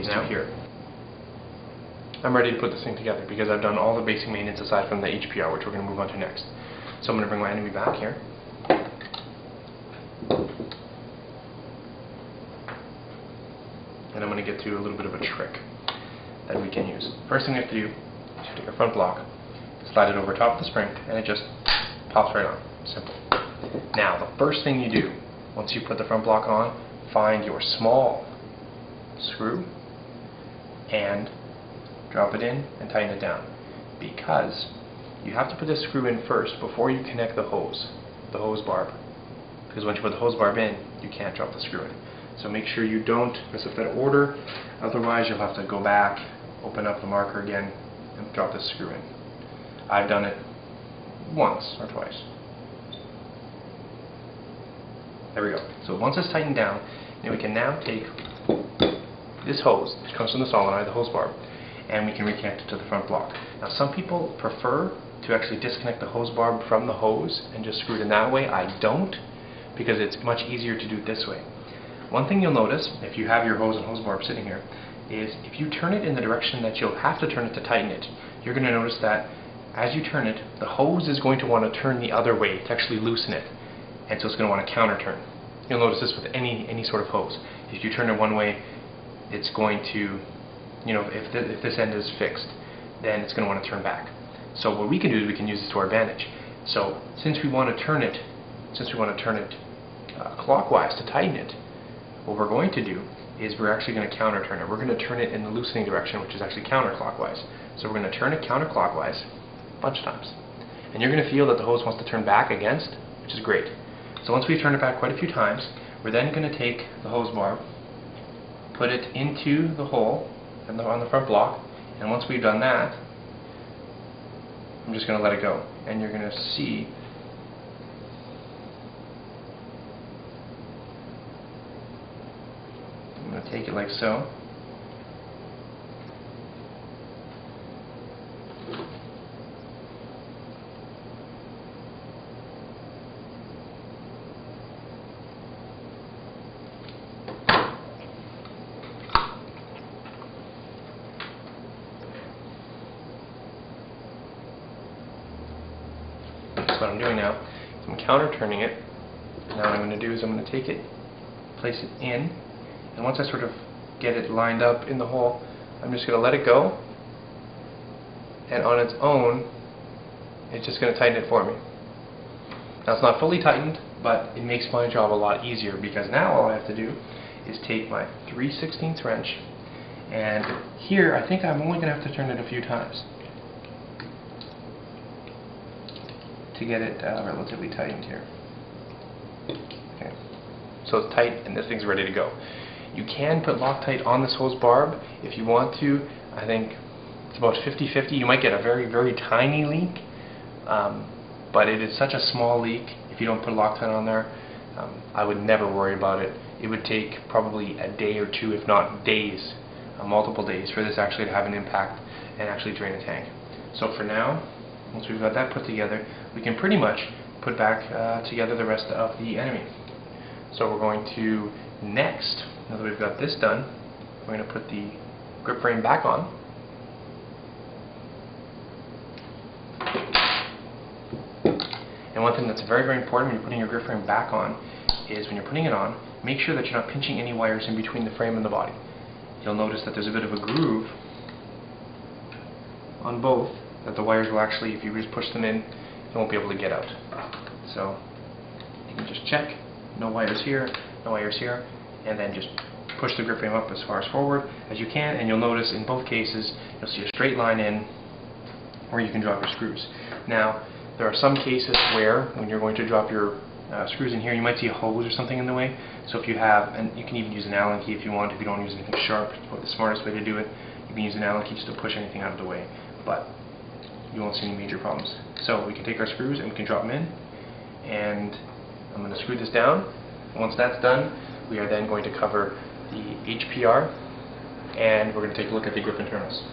these two here. I'm ready to put this thing together because I've done all the basic maintenance aside from the HPR, which we're going to move on to next. So I'm going to bring my NME back here. And I'm going to get to a little bit of a trick that we can use. First thing we have to do is take our front block, slide it over top of the spring, and it just pops right on. Simple. Now, the first thing you do, once you put the front block on, find your small screw and drop it in and tighten it down. Because you have to put this screw in first before you connect the hose barb. Because once you put the hose barb in, you can't drop the screw in. So make sure you don't mess up that order, otherwise you'll have to go back, open up the marker again, and drop the screw in. I've done it once or twice. There we go. So once it's tightened down, then we can now take this hose, which comes from the solenoid, the hose barb, and we can reconnect it to the front block. Now some people prefer to actually disconnect the hose barb from the hose and just screw it in that way. I don't, because it's much easier to do it this way. One thing you'll notice, if you have your hose and hose barb sitting here, is if you turn it in the direction that you'll have to turn it to tighten it, you're going to notice that as you turn it, the hose is going to want to turn the other way to actually loosen it, and so it's going to want to counter turn. You'll notice this with any sort of hose. If you turn it one way, it's going to, if this end is fixed, then it's going to want to turn back. So what we can do is we can use this to our advantage. So since we want to turn it, clockwise to tighten it, what we're going to do is we're actually going to counter turn it. We're going to turn it in the loosening direction, which is actually counterclockwise. So we're going to turn it counterclockwise a bunch of times. And you're going to feel that the hose wants to turn back against, which is great. So once we've turned it back quite a few times, we're then going to take the hose barb, put it into the hole on the front block, and once we've done that, I'm just going to let it go. And you're going to see I'm going to take it like so. What I'm doing now is I'm counter turning it. Now what I'm going to do is I'm going to take it, place it in, and once I sort of get it lined up in the hole, I'm just going to let it go, and on its own it's just going to tighten it for me. Now it's not fully tightened, but it makes my job a lot easier, because now all I have to do is take my 3/16 wrench, and here I think I'm only going to have to turn it a few times to get it relatively tightened here. Okay, so it's tight and this thing's ready to go. You can put Loctite on this hose barb if you want to. I think it's about 50-50. You might get a very, very tiny leak, but it is such a small leak if you don't put Loctite on there. I would never worry about it. It would take probably a day or two, if not days, multiple days, for this actually to have an impact and actually drain a tank. So for now, once we've got that put together, we can pretty much put back together the rest of the NME. So we're going to next, now that we've got this done, we're going to put the grip frame back on. And one thing that's very, very important when you're putting your grip frame back on is when you're putting it on, make sure that you're not pinching any wires in between the frame and the body. You'll notice that there's a bit of a groove on both, that the wires will actually, if you just push them in, you won't be able to get out. So you can just check, no wires here, no wires here, and then just push the grip frame up as far as forward as you can, and you'll notice in both cases you'll see a straight line in where you can drop your screws. Now there are some cases where when you're going to drop your screws in here, you might see a hose or something in the way. So if you have, and you can even use an Allen key if you want, if you don't use anything sharp, it's probably the smartest way to do it. You can use an Allen key just to push anything out of the way, but you won't see any major problems. So we can take our screws and we can drop them in, and I'm going to screw this down. Once that's done, we are then going to cover the HPR, and we're going to take a look at the grip internals.